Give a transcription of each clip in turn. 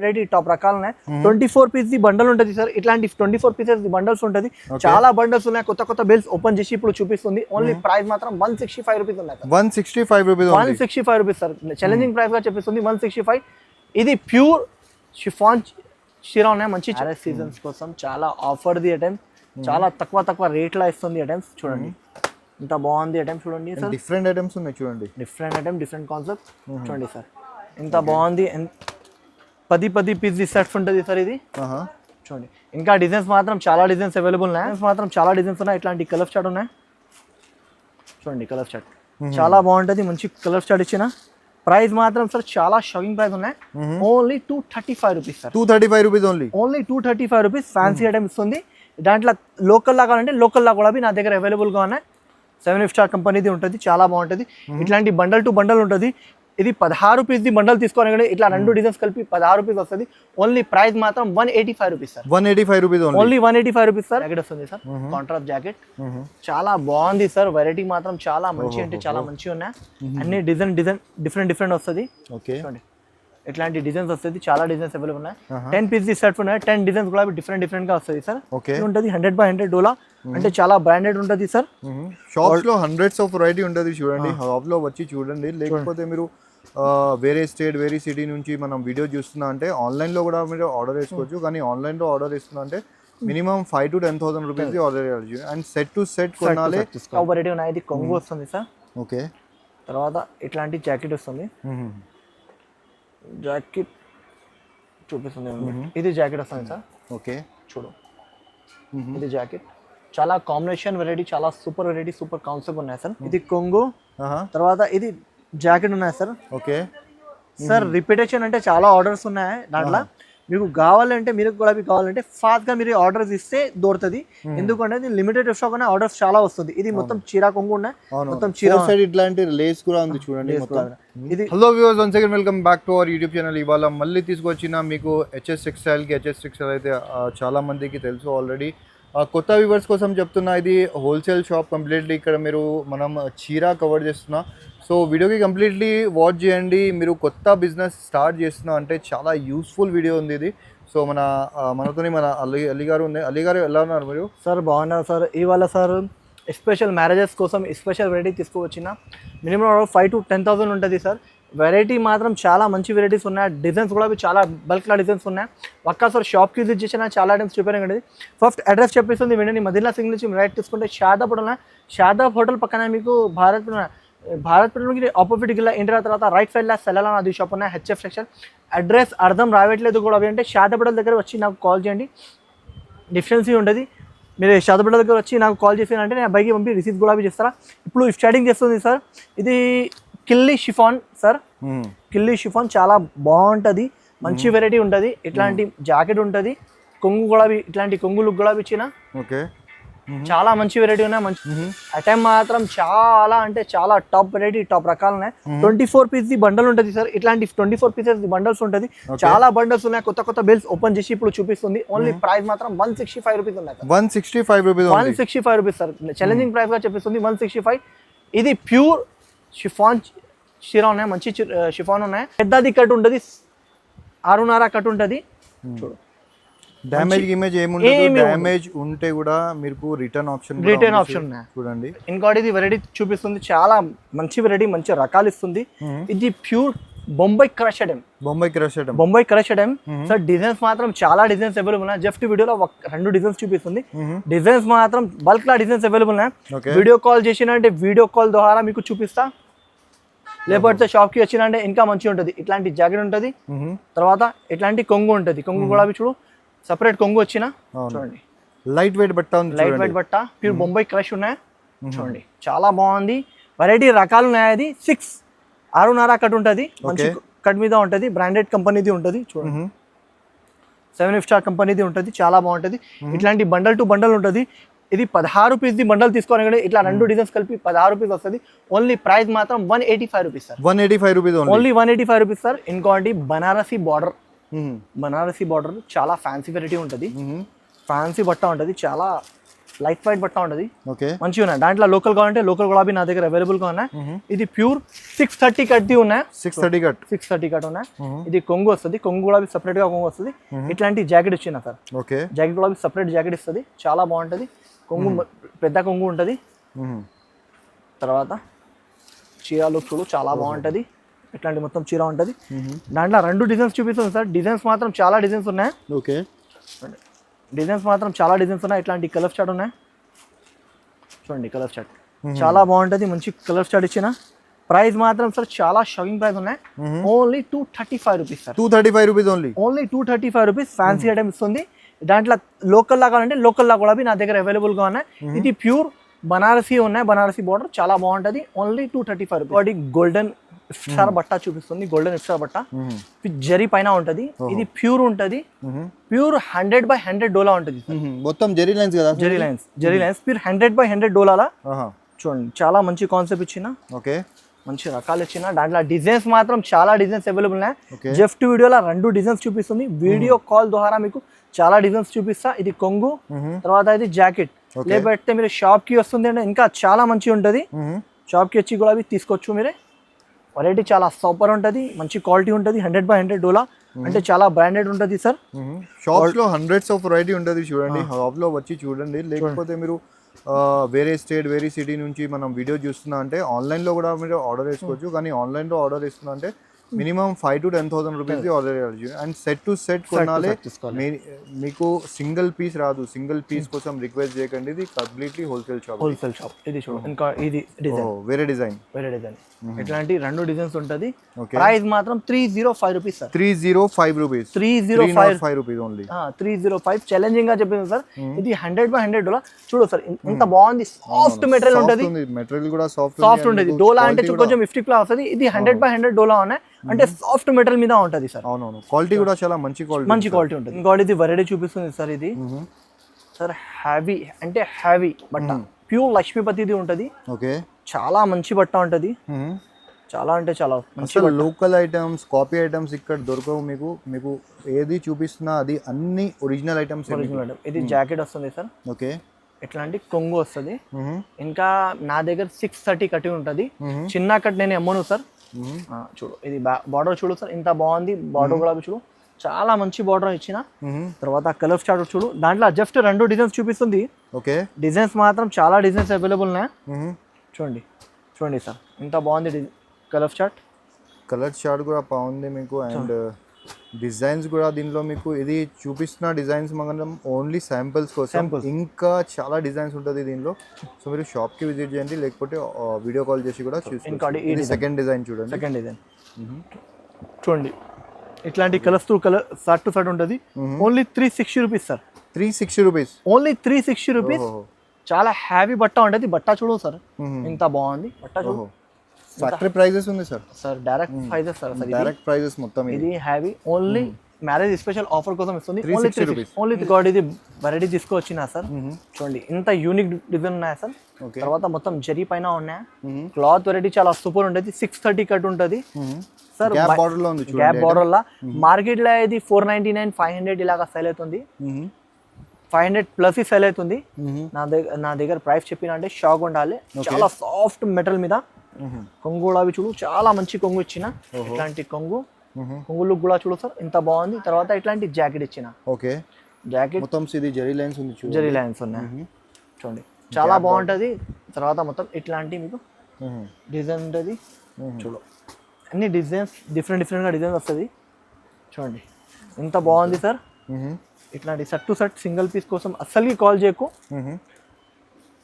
Variety top రకాలు ఉన్నాయి. 24 piece the bundle ఉంటుంది సార్. ఇట్లాంటి 24 పీసెస్ ది బండల్స్ ఉంటుంది. చాలా బండల్స్ ఉన్నాయి. కొత్త బెల్స్ ఓపెన్ చేసి ఇప్పుడు చూపిస్తుంది. ఓన్లీ ప్రైస్ మాత్రం 165 రూపీస్ ఉన్నాయి. 165 rupees 165 rupees sir. Challenging price గా చెప్పిస్తుంది 165. ఇది ప్యూర్ షిఫాన్ చీర ఉన్నాయి. మంచి సీజన్స్ కోసం చాలా ఆఫర్ ది ఐటమ్. చాలా తక్కువ రేట్ లా ఇస్తుంది ఐటమ్స్. చూడండి ఇంత బాగుంది ఐటమ్. చూడండి సార్, డిఫరెంట్ ఐటమ్స్ ఉన్నాయి. చూడండి డిఫరెంట్ ఐటమ్, డిఫరెంట్ కాన్సెప్ట్. చూడండి సార్ ఇంత బాగుంది. 10 పీస్ సెట్స్ ఉంటుంది సార్ ఇది. చూడండి ఇంకా డిజైన్స్ మాత్రం చాలా డిజైన్స్ అవైలబుల్ ఉన్నాయి. ఇట్లాంటి కలర్ చార్ట్ ఉన్నాయి. చూడండి కలర్ చార్ట్ చాలా బాగుంటుంది. మంచి కలర్ చార్ట్ ఇచ్చిన. ప్రైస్ మాత్రం సార్ చాలా షాకింగ్ ప్రైస్ ఉన్నాయి. Only 235 rupees sir. 235 rupees only 235 rupees. Fancy item ఇస్తుంది. దాంట్లో లోకల్ లా కావాలంటే లోకల్ లా కూడా నా దగ్గర అవైలబుల్ గా ఉన్నాయి. 7 స్టార్ కంపెనీది ఉంటుంది. చాలా బాగుంటుంది. ఇట్లాంటి బండల్ టు బండల్ ఉంటుంది. ఇది 16 రూపీస్ ది బండల్ తీసుకోవాలి కదా. ఇట్లా 2 డిజైన్స్ కలిపి 16 రూపీస్ వస్తుంది. ఓన్లీ ప్రైస్ మాత్రం 185 rupees sir. 185 rupees only 185 rupees sir. Jacket వస్తుంది సార్, కాంట్రాస్ట్ జాకెట్. చాలా బాగుంది సార్. వెరైటీ మాత్రం చాలా మంచి అంటే చాలా మంచిగా ఉన్నాయి. అన్ని డిజైన్ డిఫరెంట్ వస్తుంది. చూడండి ఇట్లాంటి డిజైన్స్ వస్తుంది. చాలా డిజైన్స్ అవైలబుల్ ఉన్నాయి. 10 పీస్ ది సెట్స్ ఉన్నాయి. 10 డిజైన్స్ కూడా డిఫరెంట్ గా వస్తుంది సార్. ఉంటుంది 100/100 డోలా అంటే చాలా బ్రాండెడ్ ఉంటుంది సార్. షాప్స్ లో హండ్రెడ్స్ ఆఫ్ వెరైటీ ఉంటుంది. చూడండి షాప్ లో వచ్చి చూడండి. లేకపోతే మీరు వేరే స్టేట్ వేరే సిటీ నుంచి మనం వీడియో చూస్తున్నా అంటే ఆన్లైన్ లో కూడా మీరు ఆర్డర్ చేసుకోవచ్చు. కానీ ఆన్లైన్ లో ఆర్డర్ ఇస్తున్నా అంటే మినిమం 5,000 to 10,000 రూపీస్ ఆర్డర్ చేయాలి. అండ్ సెట్ టు సెట్ కొనాలి. వెరైటీ ఉన్నాయి. ఇది కొంగు వస్తుంది సార్. ఓకే, తర్వాత ఇట్లాంటి జాకెట్ వస్తుంది. జాకెట్ చూపిస్తుంది. ఇది జాకెట్ వస్తుంది సార్. ఓకే చూడు ఇది జాకెట్. చాలా కాంబినేషన్ వెరైటీ, చాలా సూపర్ వెరైటీ, సూపర్ కాన్సెప్ట్ ఉన్నాయి సార్. ఇది కొంగు, తర్వాత ఇది జాకెట్ ఉన్నాయి సార్. ఓకే సార్ రిపీటేషన్ అంటే చాలా ఆర్డర్స్ ఉన్నాయి దాంట్లో. మీకు కావాలంటే మీరు కూడా కావాలంటే ఫాస్ట్ గా మీరు ఆర్డర్స్ ఇస్తే దొరుకుతుంది. ఎందుకంటే లిమిటెడ్ స్టాక్ అనే ఆర్డర్స్ చాలా వస్తుంది. ఇది మొత్తం చీర కొంగు ఉన్నాయి. మొత్తం చీర సైడ్ ఇట్లాంటి లేస్ కూడా ఉంది. చూడండి ఇది. Hello viewers, once again welcome back to our YouTube channel. ఇవాళ మళ్ళీ తీసుకొచ్చిన మీకు HS టెక్స్టైల్ అయితే చాలా మందికి తెలుసు ఆల్రెడీ. కొత్త వ్యూవర్స్ కోసం చెప్తున్నా, ఇది హోల్సేల్ షాప్ కంప్లీట్లీ. ఇక్కడ మీరు మనం చీర కవర్ చేస్తున్నా. సో వీడియోకి కంప్లీట్లీ వాచ్ చేయండి. మీరు కొత్త బిజినెస్ స్టార్ట్ చేస్తున్నా అంటే చాలా యూస్ఫుల్ వీడియో ఉంది ఇది. సో మనతోని మన అలీ గారు ఉంది. అలీ గారు ఎలా ఉన్నారు మీరు? సార్ బాగున్నారు సార్. ఇవాళ సార్ స్పెషల్ మ్యారేజెస్ కోసం స్పెషల్ వెరైటీ తీసుకువచ్చిన. మినిమం 5,000 to 10,000 ఉంటుంది సార్. వెరైటీ మాత్రం చాలా మంచి వెరైటీస్ ఉన్నాయి. డిజైన్స్ కూడా చాలా బల్క్లా డిజైన్స్ ఉన్నాయి. ఒక్కసారి షాప్కి విజిట్ చేసిన చాలా ఐటమ్స్ చూపాను కదా. ఫస్ట్ అడ్రస్ చెప్పేస్తుంది వినండి. మదీనా సింగ్ నుంచి రైట్ తీసుకుంటే షాదాబ్ హోటల్ పక్కన మీకు భారత్ పెట్రోల్కి ఆపోజిట్ గిల్ల ఎంటర్ అయిన తర్వాత రైట్ సైడ్లో సెలలా అది షాప్ ఉన్నాయి. HF section. అడ్రస్ అర్థం రావట్లేదు కూడా అంటే షాదాబ్ హోటల్ దగ్గర వచ్చి నాకు కాల్ చేయండి. డిఫరెన్సీ ఉంటుంది. మీరు షాదాబ్ హోటల్ దగ్గర వచ్చి నాకు కాల్ చేసినంటే నేను బైక్ పంపి రిసీవ్ కూడా చేస్తారా. ఇప్పుడు స్టార్టింగ్ చేస్తుంది సార్. ఇది కిల్లీ షిఫాన్ సార్. కిల్లీ షిఫాన్ చాలా బాగుంటుంది. మంచి వెరైటీ ఉంటుంది. ఇట్లాంటి జాకెట్ ఉంటుంది. కొంగు కూడా ఇట్లాంటి కొంగులు కూడా ఇచ్చిన. ఓకే, చాలా మంచి వెరైటీ ఉన్నాయి. మంచి ఐటమ్ మాత్రం చాలా అంటే చాలా టాప్ వెరైటీ, టాప్ రకాలు ఉన్నాయి. 24 పీస్ ది బండల్ ఉంటుంది సార్. ఇట్లాంటి 24 పీసెస్ ది బండల్స్ ఉంటుంది. చాలా బండల్స్ ఉన్నాయి. కొత్త బెల్స్ ఓపెన్ చేసి ఇప్పుడు చూపిస్తుంది. ఓన్లీ ప్రైస్ మాత్రం 165 రూపీస్ ఉన్నాయి. 165 రూపీస్ సార్. ఛాలెంజింగ్ ప్రైస్ గా చెప్పిస్తుంది 165. ఇది ప్యూర్ షిఫాన్ చీర ఉన్నాయి. మంచి షిఫాన్ ఉన్నాయి. పెద్దది కట్ ఉంటుంది. 6.5 కట్ ఉంటుంది. చూడు డ్యామేజ్ ఇమేజ్ ఏముండదు. డ్యామేజ్ ఉంటే కూడా మీకు రిటర్న్ ఆప్షన్ ఉన్నాయి. చూడండి ఇంకోటి ఇది వెరైటీ చూపిస్తుంది. చాలా మంచి వెరైటీ, మంచి రకాలు ఇస్తుంది. ఇది pure Bombay crush item sir. Designs మాత్రం చాలా డిజైన్స్ అవైలబుల్ ఉన్నాయి. జస్ట్ వీడియోలో 2 డిజైన్స్ చూపిస్తుంది. డిజైన్స్ మాత్రం బల్క్ లా డిజైన్స్ అవైలబుల్ ఉన్నాయి. వీడియో కాల్ చేసినంటే వీడియో కాల్ ద్వారా మీకు చూపిస్తా. లేకపోతే షాప్ కి వచ్చినంటే ఇంకా మంచిగా ఉంటుంది. ఇట్లాంటి జాకెట్ ఉంటుంది. తర్వాత ఇట్లాంటి కొంగు ఉంటుంది. కొంగు కూడా చూడు సపరేట్ కొంగు వచ్చిన. చూడండి లైట్ వెయిట్ బట్ట ప్యూర్ బొంబాయి క్రష్ ఉన్నాయి. చూడండి చాలా బాగుంది. వెరైటీ రకాలు ఉన్నాయి. అది 6.5 కట్ ఉంటుంది. మంచి కట్ మీద ఉంటుంది. బ్రాండెడ్ కంపెనీది ఉంటుంది. చూడండి 7 స్టార్ కంపెనీది ఉంటుంది. చాలా బాగుంటుంది. ఇట్లాంటి బండల్ టు బండల్ ఉంటుంది. ఇది 16 రూపీస్ ది బండల్ తీసుకోవాలి కదా. ఇట్లా 2 డిజైన్స్ కలిపి 16 రూపీస్ వస్తుంది. ఓన్లీ ప్రైస్ మాత్రం 185 rupees sir. 185 rupees only 185 rupees sir. ఇంకోటి బనారసీ బార్డర్ చాలా ఫ్యాన్సీ వెరైటీ ఉంటుంది. ఫ్యాన్సీ బట్ట ఉంటుంది. చాలా లైట్ వైట్ బట్ట ఉంటుంది, ఓకే మంచిగా ఉన్నాయి. దాంట్లో లోకల్ కావాలంటే లోకల్ గులాబీ నా దగ్గర అవైలబుల్గా ఉన్నాయి. ఇది ప్యూర్ 630 కట్ది ఉన్నాయి, 630 కట్ 630 కట్ ఉన్నాయి. ఇది కొంగు వస్తుంది, కొంగు గులాబీ సపరేట్గా కొంగు వస్తుంది. ఇట్లాంటి జాకెట్ ఇచ్చిన సార్, ఓకే జాకెట్ గులాబీ సపరేట్ జాకెట్ ఇస్తుంది, చాలా బాగుంటుంది. కొంగు పెద్ద కొంగు ఉంటుంది. తర్వాత చీర లుక్ చూడు చాలా బాగుంటుంది. ఇట్లాంటి మొత్తం చీర ఉంటుంది. దాంట్లో 2 డిజైన్స్ చూపిస్తుంది సార్. డిజైన్స్ మాత్రం చాలా డిజైన్స్ ఉన్నాయి. ఓకే డిజైన్స్ మాత్రం చాలా డిజైన్స్ ఉన్నాయి. ఇట్లాంటి కలర్ చార్ట్ ఉన్నాయి చూడండి. కలర్ చార్ట్ చాలా బాగుంటుంది, మంచి కలర్ చార్ట్ ఇచ్చిన. ప్రైస్ మాత్రం సార్ చాలా షాకింగ్ ప్రైస్ ఉన్నాయి. Only 235 rupees sir. 235 rupees only. 235 rupees. Fancy item ఇస్తుంది. దాంట్లో లోకల్ లా కావాలంటే లోకల్ లా కూడా నా దగ్గర అవైలబుల్గా ఉన్నాయి. ఇది ప్యూర్ బనారసీ ఉన్నాయి, బనారసీ బార్డర్ చాలా బాగుంటుంది. Only 235 rupees. వాటి గోల్డెన్ ఇఫ్తార్ బట్ట చూపిస్తుంది, గోల్డెన్ ఇఫ్తార్ బట్ట విత్ జరీ పైన ఉంటుంది. ఇది ప్యూర్ ఉంటుంది, ప్యూర్ 100/100 డోలా ఉంటుంది. మొత్తం జరీ లైన్స్ కదా, జరీ లైన్స్ ప్యూర్ 100/100 డోలాలా చూడండి. చాలా మంచి కాన్సెప్ట్ ఇచ్చిన, ఓకే మంచి రకాలు ఇచ్చిన. దాంట్లో డిజైన్స్ మాత్రం చాలా డిజైన్స్ అవైలబుల్ ఉన్నాయి. జస్ట్ వీడియోలో 2 డిజైన్స్ చూపిస్తుంది, వీడియో కాల్ ద్వారా మీకు చాలా డిజైన్స్ చూపిస్తా. ఇది కొంగు, తర్వాత ఇది జాకెట్. లేకపోతే మీరు షాప్ కి వస్తుంది అంటే ఇంకా చాలా మంచిగా ఉంటుంది. షాప్ కి వచ్చి కూడా అవి తీసుకోవచ్చు మీరే. వెరైటీ చాలా సూపర్ ఉంటుంది, మంచి క్వాలిటీ ఉంటుంది. 100/100 డోలా అంటే చాలా బ్రాండెడ్ ఉంటుంది సార్. షాప్స్ లో హండ్రెడ్స్ ఆఫ్ వెరైటీ ఉంటుంది చూడండి. షాప్ లో వచ్చి చూడండి. లేకపోతే మీరు వేరే స్టేట్ వేరే సిటీ నుంచి మనం వీడియో చూస్తున్నా అంటే ఆన్లైన్లో కూడా మీరు ఆర్డర్ చేసుకోవచ్చు. కానీ ఆన్లైన్లో ఆర్డర్ ఇస్తున్నా అంటే మినిమం 5,000 to 10,000 రూపీస్ ఆర్డర్ చేయాలి. అండ్ సెట్ టు సెట్ కొనాలి. మీకు సింగిల్ పీస్ రాదు. సింగిల్ పీస్ కోసం రిక్వెస్ట్ చేయకండి. ఇది కంప్లీట్లీ హోల్సేల్ షాప్. ఇది చూడు, ఇంకా ఇది డిజైన్ వేరే డిజైన్. ఇట్లాంటి 2 డిజైన్స్ ఉంటుంది. ప్రైస్ మాత్రం 305 rupees sir. 305 rupees. 305 rupees only. 305 challenging గా చెప్పింది సార్. ఇది 100/100 డోలా. చూడు సార్ ఎంత బాగుంది. సాఫ్ట్ మెటీరియల్ ఉంటుంది. మెటీరియల్ కూడా సాఫ్ట్ ఉంటుంది. డోలా అంటే కొంచెం మిస్టేక్ లా వస్తుంది. ఇది 100/100 డోలా ఉన్నాయి అంటే సాఫ్ట్ మెటీరియల్ మీద ఉంటుంది సార్. అవునవును, క్వాలిటీ కూడా చాలా మంచి క్వాలిటీ ఉంటుంది. ఇంకోటి ఇది వెరైటీ చూపిస్తుంది సార్. ఇది సార్ హ్యావీ అంటే హ్యావీ బట్ట, ప్యూర్ లక్ష్మీపతిది ఉంటుంది. ఓకే, చాలా మంచి బట్ట ఉంటుంది. చాలా అంటే చాలా మంచి. లోకల్ ఐటమ్స్, కాపీ ఐటమ్స్ ఇక్కడ దొరకవు మీకు ఏది చూపిస్తున్నా అది అన్ని ఒరిజినల్ ఐటమ్స్. ఇది జాకెట్ వస్తుంది సార్. ఓకే, ఇట్లాంటి కొంగు వస్తుంది. ఇంకా నా దగ్గర 630 కట్టి ఉంటుంది. చిన్న కట్ నేను అమ్మను సార్. చూడు ఇది బార్డర్ చూడు సార్, ఇంత బాగుంది. బార్డర్ కూడా చూడు, చాలా మంచి బార్డర్ ఇచ్చిన. తర్వాత కలర్ చార్ట్ చూడు. దాంట్లో జస్ట్ 2 డిజైన్స్ చూపిస్తుంది. ఓకే, డిజైన్స్ మాత్రం చాలా డిజైన్స్ అవైలబుల్ ఉన్నాయి. చూడండి సార్, ఇంత బాగుంది కలర్ చార్ట్ కూడా బాగుంది మీకు. అండ్ డిజైన్స్ కూడా దీనిలో మీకు ఇది చూపిస్తున్న డిజైన్స్ మనం ఓన్లీ శాంపిల్స్ కోసం. ఇంకా చాలా డిజైన్స్ ఉంటుంది దీనిలో. సో మీరు షాప్ కి విజిట్ చేయండి, లేకపోతే వీడియో కాల్ చేసి కూడా చూసుకోండి. సెకండ్ డిజైన్ చూడండి. ఇట్లాంటి colours to colour shirt to shirt ఉంటుంది. Only 360 rupees sir. 360 rupees only. 360 rupees. చాలా హ్యావీ బట్ట ఉంటుంది. బట్ట చూడు సార్, ఇంత బాగుంది బట్ట చూడు. ఫ్యాక్టరీ ప్రైజెస్ ఉంది sir. Direct prices sir. Direct prices మొత్తం. ఇది heavy only marriage special offer కోసం ఇస్తుంది. Only 360 rupees. ఓన్లీ గాడ్ ఇది వెరైటీ తీసుకొచ్చినా సార్. చూడండి ఇంత యూనిక్ డిజైన్ ఉన్నాయా సార్. తర్వాత మొత్తం జరీ పైన ఉన్నాయా. క్లాత్ వెరైటీ చాలా సూపర్ ఉంటుంది. 630 కట్ ఉంటుంది సార్. గ్యాప్ బార్డర్ లో ఉంది. గ్యాప్ బార్డర్ లా మార్కెట్ లో ఇది 499, 500 ఇలాగా సేల్ అవుతుంది. 500 ప్లస్ సేల్ అవుతుంది. నా దగ్గర ప్రైస్ చెప్పిన అంటే షాక్ ఉండాలి. చాలా సాఫ్ట్ మెటల్ మీద కొంగు కూడా చూడు, చాలా మంచి కొంగు ఇచ్చిన. ఇట్లాంటి కొంగు లుక్ కూడా చూడు సార్, ఇంత బాగుంది. తర్వాత ఇట్లాంటి జాకెట్ ఇచ్చిన. ఓకే, జాకెట్ మొత్తం ఇది జరీ లైన్స్ ఉంది. జరీ లైన్స్ ఉన్నాయి చూడండి, చాలా బాగుంటది. తర్వాత మొత్తం ఇట్లాంటి మీకు డిజైన్ ఉంటుంది. చూడు అన్ని డిజైన్స్ డిఫరెంట్ గా డిజైన్స్ వస్తుంది. చూడండి ఇంత బాగుంది సార్. ఇట్లాంటి set to set single piece కోసం అస్సలు కాల్ చేయకు.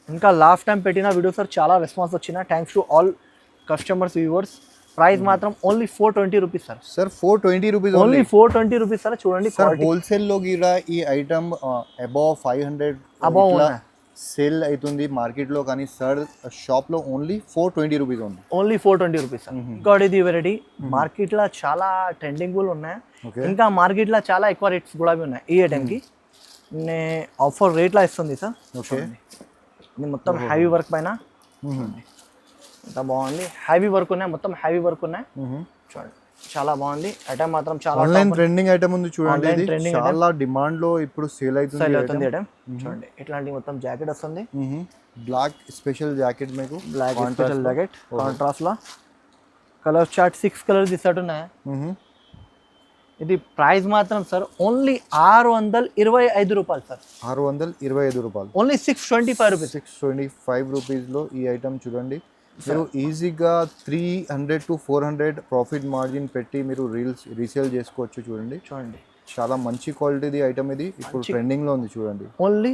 ఇంకా లాస్ట్ టైం పెట్టిన వీడియో సార్ చాలా రెస్పాన్స్ వచ్చిన. Thanks to all customers, viewers. Price మాత్రం only 420 rupees sir. 420 rupees only 420 rupees sir. చూడండి హోల్సేల్ లో గిరా ఈ ఐటమ్ అబౌవ్ 500 సేల్ అవుతుంది మార్కెట్ లో. కానీ సార్ షాప్ లో ఓన్లీ 420 రూపీస్ ఉంది. Only 420 rupees sir. ఇంకా ఇది వెరైటీ మార్కెట్ లో చాలా ట్రెండింగ్ ఉన్నాయి. ఇంకా మార్కెట్ లో చాలా ఎక్కువ రేట్స్ కూడా ఉన్నాయి. ఈ ఐటమ్ కి ఆఫర్ రేట్ లా ఇస్తుంది సార్. ఇది మొత్తం హ్యావీ వర్క్ పైన ఎంత బాగుంది. హ్యావీ వర్క్ ఉన్నాయి, మొత్తం హ్యావీ వర్క్ ఉన్నాయి. చూడండి చాలా బాగుంది ఐటమ్ మాత్రం చాలా ఆన్లైన్ ట్రెండింగ్ ఐటమ్ ఉంది చూడండి, Online ఇది trending చాలా డిమాండ్ లో ఇప్పుడు సేల్ స్టైల్ అవుతుంది అవుతుంది ఐటమ్. చూడండి ఇట్లాంటి మొత్తం జాకెట్ వస్తుంది, బ్లాక్ స్పెషల్ జాకెట్ మీకు బ్లాక్ స్పెషల్ జాకెట్ కాంట్రాస్ట్ లో కలర్ చార్ట్ 6 కలర్స్ ఇస్తాడు ఉన్నాయి. ఇది ప్రైస్ మాత్రం సార్ ఓన్లీ 625 రూపాయలు సార్, 625 రూపాయలు, ఓన్లీ 625 రూపీస్. 625 రూపీస్ లో ఈ ఐటమ్ చూడండి. మీరు ఈజీగా 300 to 400 ప్రాఫిట్ మార్జిన్ పెట్టి మీరు రీసేల్ చేసుకోవచ్చు. చూడండి చూడండి చాలా మంచి క్వాలిటీది ఐటమ్ ఇది, ఇప్పుడు ట్రెండింగ్ లో ఉంది చూడండి. Only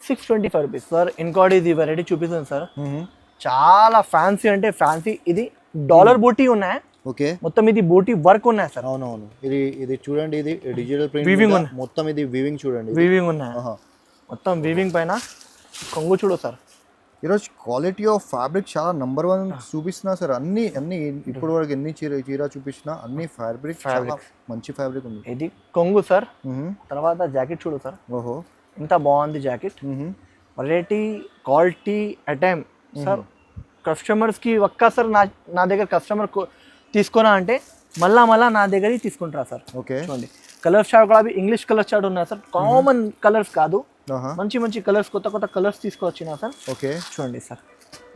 625 rupees sir. ఇంకోటి ఇది వెరైటీ చూపిస్తుంది సార్, చాలా ఫ్యాన్సీ అంటే ఫ్యాన్సీ. ఇది డాలర్ బూటీ ఉన్నాయి, ఓకే మొత్తం ఇది బూటీ వర్క్ ఉన్నాయి సార్. అవునవును, ఇది చూడండి, ఇది డిజిటల్ Weaving ప్రింట్ ఉంది. మొత్తం, ఇది వీవింగ్ చూడండి, వీవింగ్ ఉన్నాయి, మొత్తం వీవింగ్ పైన కొంగు చూడు సార్. ఈరోజు క్వాలిటీ ఆఫ్ ఫ్యాబ్రిక్ చాలా నంబర్ 1 చూపిస్తున్నా సార్. అన్ని ఇప్పటి వరకు ఎన్ని చీర చూపించినా అన్ని ఫ్యాబ్రిక్ చాలా మంచి ఫ్యాబ్రిక్ ఉంది. ఇది కొంగు సార్. తర్వాత జాకెట్ చూడు సార్, ఓహో ఇంత బాగుంది jacket. Variety quality item sir. కస్టమర్స్కి ఒక్కసారి నా దగ్గర కస్టమర్ తీసుకోనా అంటే మళ్ళా నా దగ్గర తీసుకుంటారా సార్. ఓకే చూడండి కలర్ షార్ట్ కూడా ఇంగ్లీష్ కలర్ షార్ట్ ఉన్నాయి సార్, కామన్ కలర్స్ కాదు, మంచి మంచి కలర్స్, కొత్త కలర్స్ తీసుకొచ్చినా సార్. ఓకే చూడండి సార్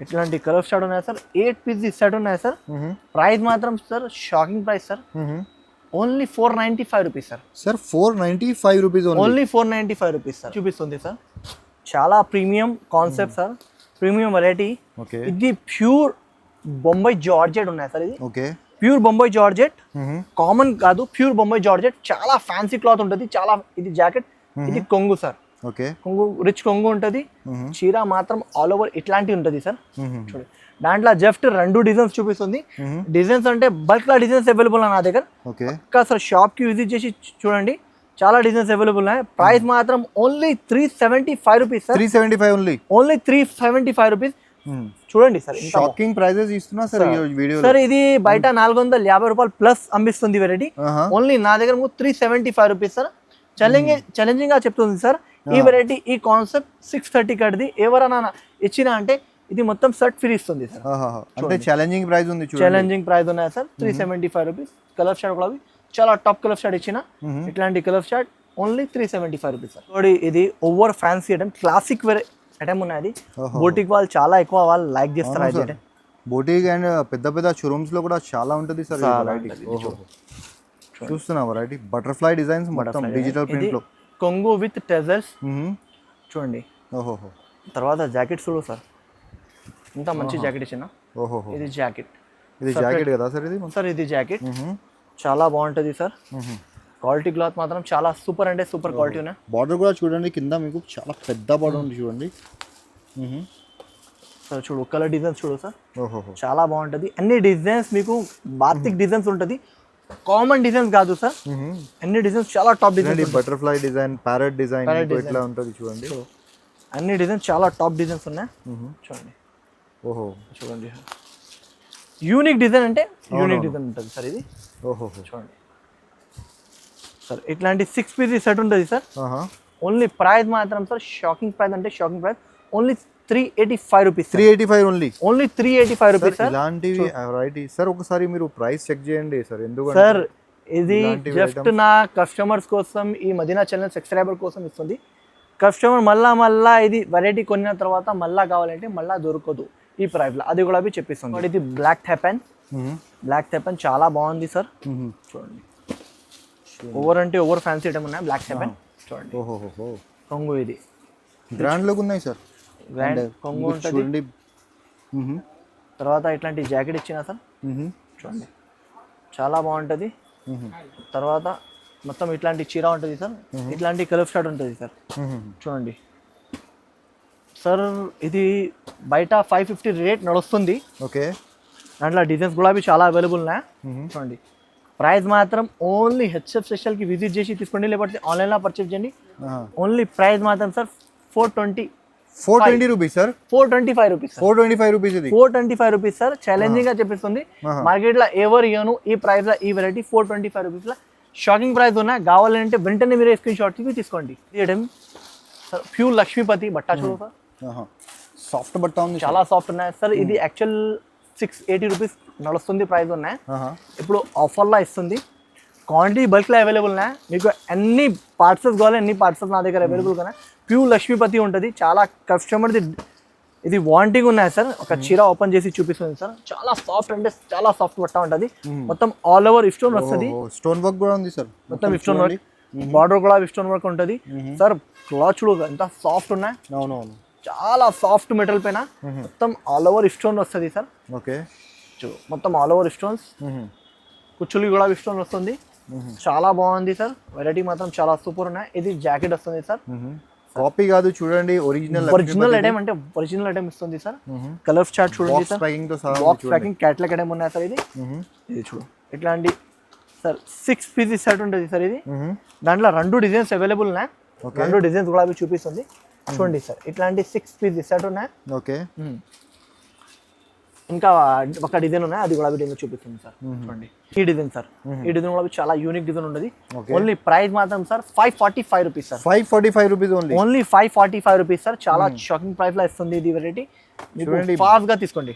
ఇట్లాంటి కలర్ షార్ట్ ఉన్నాయి సార్, 8 పీస్ సెట్ ఉన్నాయి సార్. ప్రైస్ మాత్రం sir shocking price sir, only 495 rupees sir. Sir 495 rupees only 495 rupees sir చూపిస్తుంది సార్. చాలా premium concept sir, premium variety. Okay ఇది ప్యూర్ బొంబాయి జార్జెట్ ఉన్నాయి sir. ఇది okay pure Bombay georgette, common కాదు, pure Bombay georgette. చాలా fancy cloth ఉంటుంది, చాలా. ఇది జాకెట్, ఇది కొంగు సార్. ఓకే కొంగు రిచ్ కొంగు ఉంటుంది. చీర మాత్రం ఆల్ ఓవర్ ఇట్లాంటి ఉంటుంది సార్. చూడండి దాంట్లో జస్ట్ 2 డిజైన్స్ చూపిస్తుంది. డిజైన్స్ అంటే బల్క్ లా డిజైన్స్ అవైలబుల్ నా దగ్గర. ఓకే సార్ షాప్ కి విజిట్ చేసి చూడండి, చాలా డిజైన్స్ అవైలబుల్ ఉన్నాయి. ప్రైస్ మాత్రం only 375 rupees sir. 375 only 375 rupees. చూడండి సార్ షాకింగ్ ప్రైజెస్ ఇస్తున్నా సార్ ఈ వీడియో సార్. ఇది బయట 450 రూపాయలు ప్లస్ అమ్మిస్తుంది వెరైటీ, ఓన్లీ నా దగ్గర 375 రూపీస్ సార్. ఛాలెంజింగ్ గా చెప్తుంది సార్ ఈ వెరైటీ. ఈ కాన్సెప్ట్ 630 కడిది ఎవరైనా ఇచ్చినా అంటే ఇది మొత్తం సెట్ ఫ్రీ ఇస్తుంది సార్. అంటే ఛాలెంజింగ్ ప్రైస్ ఉంది, ఛాలెంజింగ్ ప్రైస్ ఉన్నాయి సార్. 375 రూపీస్. కలర్ షార్ట్ కూడా చాలా టాప్ కలర్ షార్ట్ ఇచ్చిన, ఇట్లాంటి colour short only 375 rupees sir. ఇది over fancy item, classic item ఉన్నది. బోటిక్ వాళ్ళు చాలా ఎక్కువ వాళ్ళు లైక్ చేస్తారు. బోటిక్ అండ్ పెద్ద షోరూమ్స్ లో కూడా చాలా ఉంటుంది సార్ చూస్తున్నా వెరైటీ. బటర్ఫ్లై డిజైన్స్ మొత్తం డిజిటల్ ప్రింట్ లో, కొంగు విత్ టెజల్స్ చూడండి. ఓహో తర్వాత జాకెట్ చూడు సార్, ఇంత మంచి జాకెట్ ఇచ్చిన. ఓహో ఇది జాకెట్, ఇది జాకెట్ కదా సార్. ఇది సార్ ఇది జాకెట్ చాలా బాగుంటుంది సార్. క్వాలిటీ క్లాత్ మాత్రం చాలా సూపర్ అంటే సూపర్ క్వాలిటీ ఉన్నాయి. బార్డర్ కూడా చూడండి, కింద మీకు చాలా పెద్ద బార్డర్ ఉంది చూడండి సార్. చూడు కలర్ డిజైన్స్ చూడు సార్, ఓహో చాలా బాగుంటుంది. అన్ని డిజైన్స్ మీకు బాతిక్ డిజైన్స్ ఉంటుంది, కామన్ డిజైన్స్ కాదు సార్. అన్ని డిజైన్స్ చాలా top design. Butterfly design, parrot design ఇట్లా ఉంటుంది చూడండి. అన్ని డిజైన్స్ చాలా టాప్ డిజైన్స్ ఉన్నాయి చూడండి. ఓహో చూడండి యూనిక్ డిజైన్ అంటే యూనిక్ డిజైన్ ఉంటుంది సార్ ఇది. ఓహో చూడండి సార్ ఇట్లాంటి 6 పీస్ సెట్ ఉంటుంది సార్. ఓన్లీ ప్రైస్ మాత్రం సార్ షాకింగ్ ప్రైస్ అంటే shocking price, only 385 rupees. 385 only 385 rupees sir. ఇలాంటివి వెరైటీ సార్ ఒకసారి మీరు ప్రైస్ చెక్ చేయండి సార్. ఎందుకంటే సార్ ఇది జస్ట్ నా కస్టమర్స్ కోసం, ఈ మదీనా ఛానల్ సబ్స్క్రైబర్ కోసం ఇస్తుంది. కస్టమర్ మళ్ళా ఇది వెరైటీ కొనిన తర్వాత మళ్ళా కావాలంటే మళ్ళా దొరకదు ఈ ప్రైస్లో, అది కూడా చెప్పిస్తుంది. ఇది బ్లాక్ థెపెన్ చాలా బాగుంది సార్. చూడండి ఓవర్ అంటే ఓవర్ ఫ్యాన్సీ ఐటమ్ ఉన్నాయి. బ్లాక్ థెపెన్ చూడండి. ఓహో కొంగు ఇది గ్రాండ్ లుక్ ఉన్నాయి సార్. గ్రాండ్ కొంగు ఉంటుంది. తర్వాత ఇట్లాంటి జాకెట్ ఇచ్చిన సార్ చూడండి, చాలా బాగుంటుంది. తర్వాత మొత్తం ఇట్లాంటి చీర ఉంటుంది సార్, ఇట్లాంటి కలర్ షార్ట్ ఉంటుంది సార్. చూడండి సార్ ఇది బయట 550 రేట్ నడుస్తుంది. ఓకే దాంట్లో డిజైన్స్ కూడా చాలా అవైలబుల్ ఉన్నాయి చూడండి. ప్రైస్ మాత్రం ఓన్లీ హెచ్ఎఫ్ స్పెషల్కి విజిట్ చేసి తీసుకోండి, లేకపోతే ఆన్లైన్లో పర్చేస్ చేయండి. ఓన్లీ ప్రైస్ మాత్రం sir 420 rupees sir. 425 rupees. 425 rupees ఇది. 425 రూపీస్ సార్. ఛాలెంజింగ్ గా చెప్పిస్తుంది. మార్కెట్ లో ఎవరు ఇవ్వను ఈ ప్రైస్ లో ఈ వెరైటీ 425 రూపీస్ లో. షాకింగ్ ప్రైస్ ఉన్నాయి, కావాలంటే వెంటనే మీరు స్క్రీన్ షాట్ తీసుకోండి. తీయడం సార్ ప్యూర్ లక్ష్మీపతి బట్ట చూడు సార్, సాఫ్ట్ బట్ట ఉంది, చాలా సాఫ్ట్ ఉన్నాయి సార్. ఇది యాక్చువల్ 680 రూపీస్ నడుస్తుంది ప్రైస్ ఉన్నాయి. ఇప్పుడు ఆఫర్లో ఇస్తుంది. క్వాంటిటీ బల్క్లో అవైలబుల్ ఉన్నాయి. మీకు ఎన్ని పార్సల్స్ కావాలి అన్ని పార్సల్స్ నా దగ్గర అవైలబుల్ ఉన్నాయి. ప్యూర్ లక్ష్మీపతి ఉంటుంది. చాలా కస్టమర్ది ఇది వాంటింగ్ ఉన్నాయి సార్. ఒక చీర ఓపెన్ చేసి చూపిస్తుంది సార్. చాలా సాఫ్ట్ అంటే చాలా సాఫ్ట్ బట్ట ఉంటుంది. మొత్తం ఆల్ ఓవర్ స్టోన్ వస్తుంది. స్టోన్ వర్క్ కూడా ఉంది సార్. మొత్తం స్టోన్ వర్క్, బార్డర్ కూడా స్టోన్ వర్క్ ఉంటుంది సార్. క్లాత్ చూడు ఎంత సాఫ్ట్ ఉన్నాయి. అవునవును, చాలా సాఫ్ట్ మెటల్ పైన మొత్తం ఆల్ ఓవర్ స్టోన్ వస్తుంది సార్. ఓకే, మొత్తం ఆల్ ఓవర్ స్టోన్స్, కుచ్చులు కూడా స్టోన్ వస్తుంది. చాలా బాగుంది సార్. వెరైటీ మాత్రం చాలా సూపర్ ఉన్నాయి. ఇది జాకెట్ వస్తుంది సార్. కాపీ కాదు చూడండి, ఒరిజినల్ ఐటమ్ అంటే ఒరిజినల్ ఐటమ్ ఇస్తుంది సార్. కలర్ చార్ట్ చూడండి sir. Box packing catalogue item ఉన్నాయి సార్. ఇది చూడు ఇట్లాంటి సార్ 6 పీసెస్ సెట్ ఉంటుంది సార్. ఇది దాంట్లో 2 డిజైన్స్ అవైలబుల్ ఉన్నాయి. 2 డిజైన్స్ కూడా చూపిస్తుంది చూడండి సార్. ఇట్లాంటి 6 పీసెస్ సెట్ ఉన్నాయి. ఓకే, ఇంకా ఒక డిజైన్ ఉన్నాయి, అది కూడా డిజైన్ చూపిస్తుంది సార్. చూడండి ఈ డిజైన్ సార్. ఈ డిజైన్ కూడా చాలా యూనిక్ డిజైన్ ఉంటుంది. ఓన్లీ ప్రైస్ మాత్రం sir 545 rupees sir. 545 rupees only 545 rupees sir. చాలా షాకింగ్ ప్రైస్ లో ఇస్తుంది ఇది వెరైటీ. ఫాస్ట్ గా తీసుకోండి.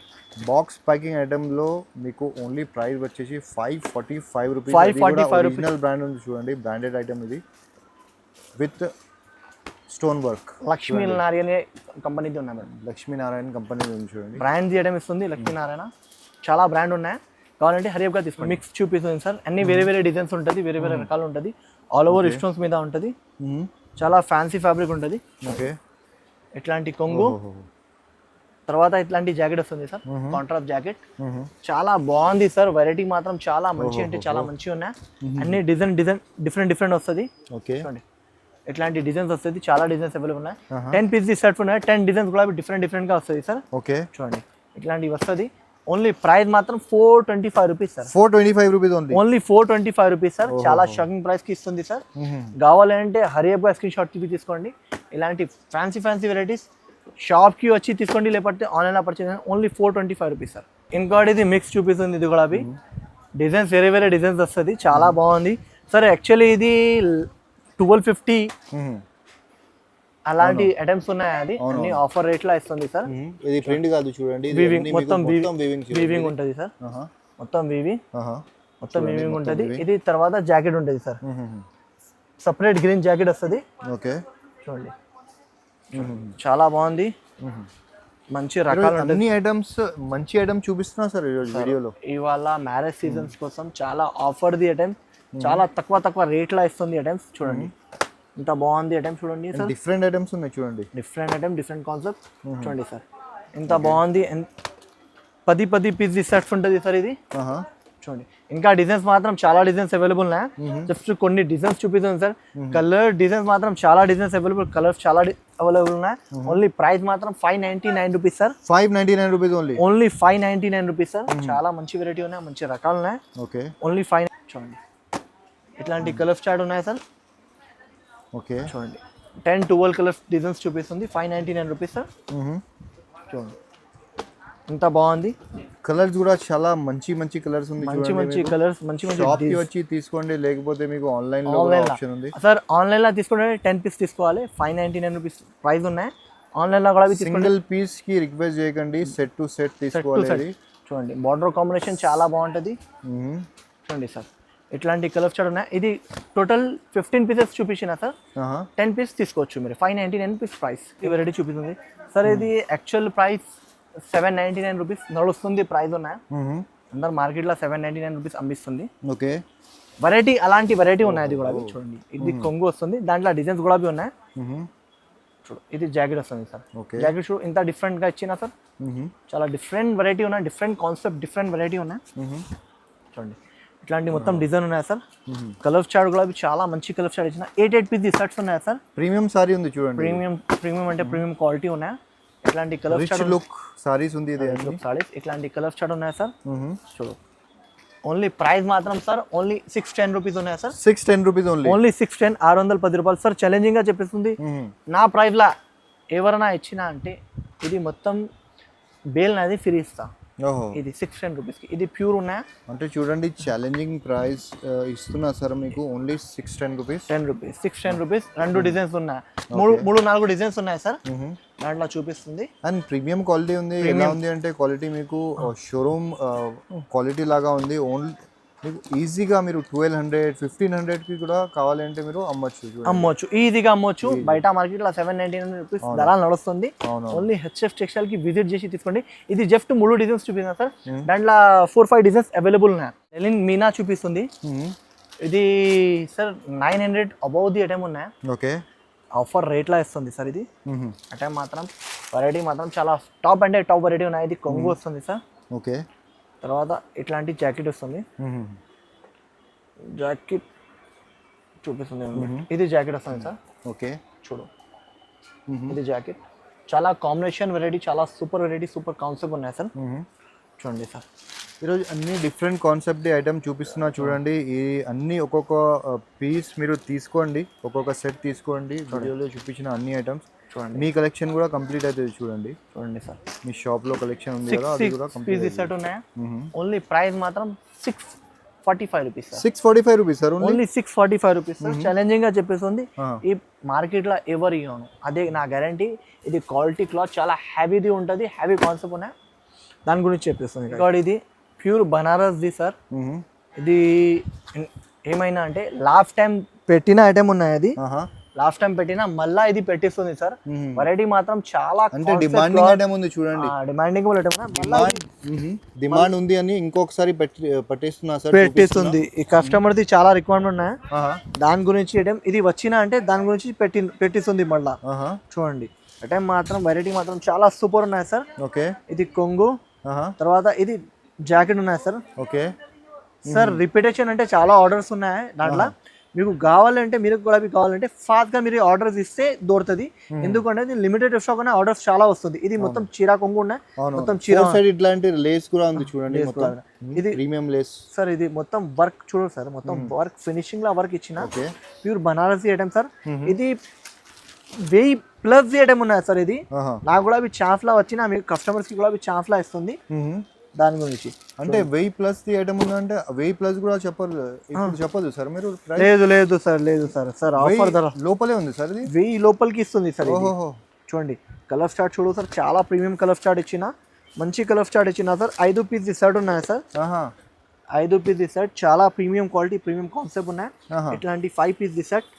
బాక్స్ ప్యాకింగ్ ఐటమ్ లో మీకు ఓన్లీ ప్రైస్ వచ్చేసి 545 రూపీస్. 545 రూపీస్. ఒరిజినల్ బ్రాండ్ ఉంది చూడండి, బ్రాండెడ్ ఐటమ్ ఇది విత్ స్టోన్ వర్క్. లక్ష్మీనారాయణ కంపెనీది ఉన్నాయి మేడం. లక్ష్మీనారాయణ కంపెనీ ఉంది చూడండి. బ్రాండ్ ఐటమ్ ఇస్తుంది లక్ష్మీనారాయణ. చాలా బ్రాండ్ ఉన్నాయి. కావాలంటే హరియప్గా తీసుకోండి. మిక్స్ చూపిస్తుంది సార్. అన్ని వేరే వేరే డిజైన్స్ ఉంటుంది, వేరే వేరే రకాలు ఉంటుంది. ఆల్ ఓవర్ స్టోన్స్ మీద ఉంటుంది. చాలా ఫ్యాన్సీ ఫ్యాబ్రిక్ ఉంటుంది. ఓకే, ఇట్లాంటి కొంగు, తర్వాత ఇట్లాంటి జాకెట్ వస్తుంది సార్. కాంట్రాస్ట్ జాకెట్ చాలా బాగుంది సార్. వెరైటీ మాత్రం చాలా మంచి అంటే చాలా మంచిగా ఉన్నాయి. అన్ని డిజైన్ డిఫరెంట్ వస్తుంది. ఓకే, చూడండి ఇట్లాంటి డిజైన్స్ వస్తుంది. చాలా డిజైన్స్ అవైలబుల్ ఉన్నాయి. 10 పీసెస్ సెట్ ఉన్నాయి. 10 డిజైన్స్ కూడా డిఫరెంట్ గా వస్తుంది సార్. ఓకే, చూడండి ఇట్లాంటివి వస్తుంది. ఓన్లీ ప్రైస్ మాత్రం 425 rupees sir. 425 rupees only 425 rupees sir. చాలా షాకింగ్ ప్రైస్ కి ఇస్తుంది సార్. కావాలంటే హరియప్గా స్క్రీన్ షాట్ తీసుకోండి. ఇలాంటి ఫ్యాన్సీ వెరైటీస్ షాప్ కి వచ్చి తీసుకోండి, లేకపోతే ఆన్లైన్ లో పర్చేస్ చేయండి. Only 425 rupees sir. ఇంకోటి ఇది మిక్స్ చూపిస్తుంది. ఇది కూడా డిజైన్స్ వేరే డిజైన్స్ వస్తుంది. చాలా బాగుంది సార్. యాక్చువల్లీ ఇది 1250 అలాంటి ఐటమ్స్ ఉన్నాయి. అది అన్ని ఆఫర్ రేట్ లో ఇస్తుంది సార్. ఇది ప్రింట్ కాదు చూడండి, మొత్తం వీవింగ్ ఉంటుంది సార్. మొత్తం వీవింగ్ ఉంటుంది. ఇది తర్వాత జాకెట్ ఉంటుంది సార్. సపరేట్ గ్రీన్ జాకెట్ వస్తుంది. ఓకే, చూడండి చాలా బాగుంది. మంచి రకాలు అన్ని ఐటమ్స్ మంచి ఐటమ్ చూపిస్తున్నా సార్ ఈరోజు వీడియోలో. ఇవాళ మ్యారేజ్ సీజన్స్ కోసం చాలా ఆఫర్ ది ఐటమ్, చాలా తక్కువ రేట్ లో ఇస్తుంది ఐటమ్స్. చూడండి ఇంత బాగుంది ఐటమ్. చూడండి సార్, డిఫరెంట్ ఐటమ్స్ ఉన్నాయి చూడండి. Different item, different concept. చూడండి సార్ ఇంత బాగుంది. 10 పీస్ సెట్స్ ఉంటుంది సార్ ఇది. చూడండి ఇంకా డిజైన్స్ మాత్రం చాలా డిజైన్స్ అవైలబుల్ ఉన్నాయి. జస్ట్ కొన్ని డిజైన్స్ చూపిస్తుంది సార్. కలర్ డిజైన్స్ మాత్రం చాలా డిజైన్స్ అవైలబుల్, కలర్స్ చాలా అవైలబుల్ ఉన్నాయి. ఓన్లీ ప్రైస్ మాత్రం 599 rupees sir. 599 rupees only 599 rupees sir. చాలా మంచి వెరైటీ ఉన్నాయి, మంచి రకాలు ఉన్నాయి. Okay, only 5. చూడండి ఇట్లాంటి కలర్స్ చార్ట్ ఉన్నాయి సార్. ఓకే, చూడండి 10-12 కలర్స్ డిజైన్స్ చూపిస్తుంది. 599 రూపీస్ సార్. చూడండి ఎంత బాగుంది. కలర్స్ కూడా చాలా మంచి కలర్స్ ఉంది. మంచి కలర్స్, మంచి షాప్ కి వచ్చి తీసుకోండి, లేకపోతే మీకు ఆన్లైన్ లో ఆప్షన్ ఉంది సార్. ఆన్లైన్ లో తీసుకుంటే 10 పీస్ తీసుకోవాలి. 599 రూపీస్ ప్రైస్ ఉన్నాయి. ఆన్లైన్ లో కూడా సింగిల్ పీస్ కి రిక్వెస్ట్ చేయకండి, సెట్ టు సెట్ తీసుకోవాలి. చూడండి బార్డర్ కాంబినేషన్ చాలా బాగుంటుంది. చూడండి సార్ ఇట్లాంటి కలర్స్ చార్ట్ ఉన్నాయి. ఇది టోటల్ 15 పీసెస్ చూపించిన సార్. 10 పీస్ తీసుకోవచ్చు మీరు. 599 రూపీస్ ప్రైస్. ఈ వెరైటీ చూపిస్తుంది సార్. ఇది యాక్చువల్ ప్రైస్ 799 రూపీస్ నడుస్తుంది. ప్రైస్ ఉన్నాయి. అందరు మార్కెట్ లో 799 రూపీస్ అమ్మిస్తుంది. ఓకే, వెరైటీ అలాంటి వెరైటీ ఉన్నాయి. అది కూడా చూడండి. ఇది కొంగు వస్తుంది, దాంట్లో డిజైన్స్ కూడా ఉన్నాయి. చూడు ఇది జాకెట్ వస్తుంది సార్. జాకెట్ చూడు ఇంత డిఫరెంట్ గా ఇచ్చిన సార్. చాలా డిఫరెంట్ వెరైటీ ఉన్నాయి, డిఫరెంట్ కాన్సెప్ట్, డిఫరెంట్ వెరైటీ ఉన్నాయి. చూడండి ఇట్లాంటి మొత్తం డిజైన్ ఉన్నాయి సార్. కలర్ చార్ట్ కూడా చాలా మంచి కలర్ చార్ట్ ఇచ్చిన. 8 పీస్ షర్ట్స్ ఉన్నాయి సార్. ప్రీమియం సారీ ఉంది చూడండి. ప్రీమియం అంటే ప్రీమియం క్వాలిటీ ఉన్నాయి. ఇట్లాంటి కలర్ చార్ట్ లుక్ సారీస్ ఉంది. ఇట్లాంటి కలర్ చార్ట్ ఉన్నాయి సార్. చూడు ఓన్లీ ప్రైస్ మాత్రం సార్ ఓన్లీ 610 రూపీస్ ఉన్నాయి సార్. 610 రూపీస్ ఓన్లీ 610, 610 రూపాయలు సార్. ఛాలెంజింగ్ గా చెప్పేస్తుంది. నా ప్రైస్ లా ఎవరైనా ఇచ్చినా అంటే ఇది మొత్తం బేల్ నాది ఫ్రీ ఇస్తా. ఓహో, ఇది 610 రూపీస్కి. ఇది ప్యూర్ ఉన్నాయా? అంటే చూడండి ఛాలెంజింగ్ ప్రైస్ ఇస్తున్నా సార్ మీకు only 610 rupees. 10 rupees, 610 rupees. 2 designs ఉన్నాయి, 4 డిజైన్స్ ఉన్నాయి సార్. దాంట్లో చూపిస్తుంది. అండ్ ప్రీమియం క్వాలిటీ ఉంది. ఎలా ఉంది అంటే క్వాలిటీ మీకు షోరూమ్ క్వాలిటీ లాగా ఉంది. ఓన్లీ మీకు ఈజీగా మీరు 1200-1500కి కూడా కావాలంటే మీరు అమ్మొచ్చు, ఈజీగా అమ్మొచ్చు. బయట మార్కెట్లో 799 రూపీస్ ధర నడుస్తుంది. ఓన్లీ హెచ్ఎఫ్ టెక్స్టైల్ కి విజిట్ చేసి తీసుకోండి. ఇది జస్ట్ 3 డిజైన్స్ చూపిస్తున్నా సార్. దాంట్లో 4-5 డిజైన్స్ అవైలబుల్ ఉన్నాయి. లెనిన్ మీనా చూపిస్తుంది. ఇది సార్ 900 అబౌవ్ ది ఐటమ్ ఉన్నాయి. ఓకే, ఆఫర్ రేట్లా ఇస్తుంది సార్. ఇది ఐటమ్ మాత్రం వెరైటీ మాత్రం చాలా టాప్ అంటే టాప్ వెరైటీ ఉన్నాయి. ఇది కొంగు వస్తుంది సార్. ఓకే, తర్వాత ఇట్లాంటి జాకెట్ వస్తుంది. జాకెట్ చూపిస్తుంది. ఇది జాకెట్ వస్తుంది సార్. ఓకే, చూడు, ఇది జాకెట్ చాలా కాంబినేషన్ వెరైటీ, చాలా సూపర్ వెరైటీ, సూపర్ కాన్సెప్ట్ ఉన్నాయి సార్. చూడండి సార్, ఈరోజు అన్ని డిఫరెంట్ కాన్సెప్ట్ ఐటమ్ చూపిస్తున్నా చూడండి. ఈ అన్ని ఒక్కొక్క పీస్ మీరు తీసుకోండి, ఒక్కొక్క సెట్ తీసుకోండి. వీడియోలో చూపించిన అన్ని ఐటమ్స్ చూడండి. మీ కలెక్షన్ కూడా కంప్లీట్ అవుతుంది. చూడండి సార్, మీ షాప్ లో కలెక్షన్ ఉంది కదా, అది కూడా కంప్లీట్ సెట్ ఉన్నాయా? ఓన్లీ ప్రైస్ మాత్రం 645 rupees. 645 rupees sir. Only 645 rupees sir. Challenging గా చెప్పేస్తుంది. ఈ మార్కెట్ లో ఎవరు ఇవ్వను, అదే నా గ్యారంటీ. ఇది క్వాలిటీ క్లాత్ చాలా హ్యావీది ఉంటుంది, హ్యావీ కాన్సెప్ట్ ఉన్నాయి. దాని గురించి చెప్పేస్తుంది. ఇక్కడ ఇది ప్యూర్ బనారస్ ది సార్. ఇది ఏమైనా అంటే లాస్ట్ టైం పెట్టిన ఐటమ్ ఉన్నాయి. అది లాస్ట్ టైం పెట్టినా మళ్ళా ఇది పెట్టిస్తుంది సార్. వెరైటీ మాత్రం చాలా అంటే డిమాండింగ్ ఐటమ్ ఉంది. చూడండి, డిమాండింగ్ డిమాండ్ ఉంది అని ఇంకొకసారి పట్టిస్తున్నా సార్, పెట్టిస్తుంది. ఈ కస్టమర్ ది చాలా రిక్వైర్మెంట్ ఉన్నాయి. దాని గురించి ఐటమ్ ఇది వచ్చినా అంటే దాని గురించి పెట్టిస్తుంది మళ్ళా. చూడండి, ఐటమ్ మాత్రం వెరైటీ మాత్రం చాలా సూపర్ ఉన్నాయి సార్. ఓకే, ఇది కొంగు, తర్వాత ఇది జాకెట్ ఉన్నాయి సార్. ఓకే సార్, రిపిటేషన్ అంటే చాలా ఆర్డర్స్ ఉన్నాయి దాంట్లో. మీకు కావాలంటే, మీరు కూడా కావాలంటే ఫాస్ట్ గా మీరు ఆర్డర్స్ ఇస్తే దొరుకుతుంది. ఎందుకంటే ఇది లిమిటెడ్ స్టాక్ అనే ఆర్డర్స్ చాలా వస్తుంది. ఇది మొత్తం చీరా కొంగు ఉన్నాయి, మొత్తం చీరా సైడ్ ఇట్లాంటి లేస్ కూడా ఉంది. చూడండి, ఇది ప్రీమియం లేస్ సార్. ఇది మొత్తం వర్క్ చూడండి సార్, మొత్తం వర్క్ ఫినిషింగ్ లా వర్క్ ఇచ్చిన ప్యూర్ బనారసి ఐటమ్ సార్. ఇది 1000+ ఐటమ్ ఉన్నాయి సార్. ఇది నాకు కూడా అవి ఛాన్స్ లా వచ్చిన మీకు కస్టమర్స్ కి కూడా అవి ఛాన్స్ లా ఇస్తుంది. దాని గురించి అంటే 1000+ ది ఐటమ్ ఉందంటే 1000+ కూడా చెప్పదు సార్ మీరు? లేదు సార్ ఆఫర్ ధర లోపలే ఉంది సార్. ఇది 1000 లోపలికి ఇస్తుంది సార్. చూడండి, కలర్ స్టార్ట్ చూడు సార్, చాలా ప్రీమియం కలర్ స్టార్ట్ ఇచ్చిన, మంచి కలర్ స్టార్ట్ ఇచ్చిన సార్. 5 పీస్ సెట్ ఉన్నాయి సార్. 5 పీస్ సెట్ చాలా ప్రీమియం క్వాలిటీ, ప్రీమియం కాన్సెప్ట్ ఉన్నాయి. ఇట్లాంటి 5 piece set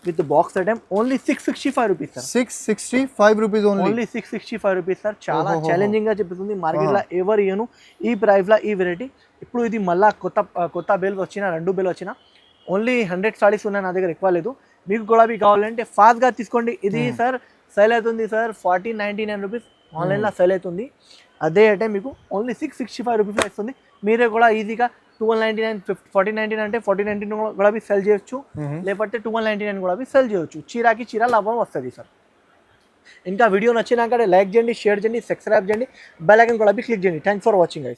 with box item only 665 rupees sir. 665 rupees only 665 rupees sir. చాలా ఛాలెంజింగ్ గా చెప్తుంది. మార్కెట్ లో ఎవరు ఇయ్యను ఈ ప్రైస్ లో ఈ వెరైటీ. ఇప్పుడు ఇది మళ్ళా కొత్త బేల్ వచ్చిన, 2 బేల్ వచ్చిన. ఓన్లీ 100 సారీస్ ఉన్నాయి నా దగ్గర, ఎక్కువ లేదు. మీకు కూడా కావాలంటే ఫాస్ట్ గా తీసుకోండి. ఇది సార్ సేల్ అవుతుంది సార్ 4099 రూపీస్ ఆన్లైన్ లో సేల్ అవుతుంది. అదే ఐటమ్ మీకు ఓన్లీ 665 రూపీస్ ఇస్తుంది. మీరే కూడా ఈజీగా 1299, 4099 అంటే 4099 కూడా సెల్ చేయొచ్చు, లేకపోతే 1299 కూడా సెల్ చేయొచ్చు. చీరాకి చీర లాభం వస్తుంది సార్. ఇంకా వీడియో నచ్చినాక లైక్ చేయండి, షేర్ చేయండి, సబ్స్క్రైబ్ చేయండి, బెల్ ఐకాన్ కూడా క్లిక్ చేయండి. Thanks for watching guys.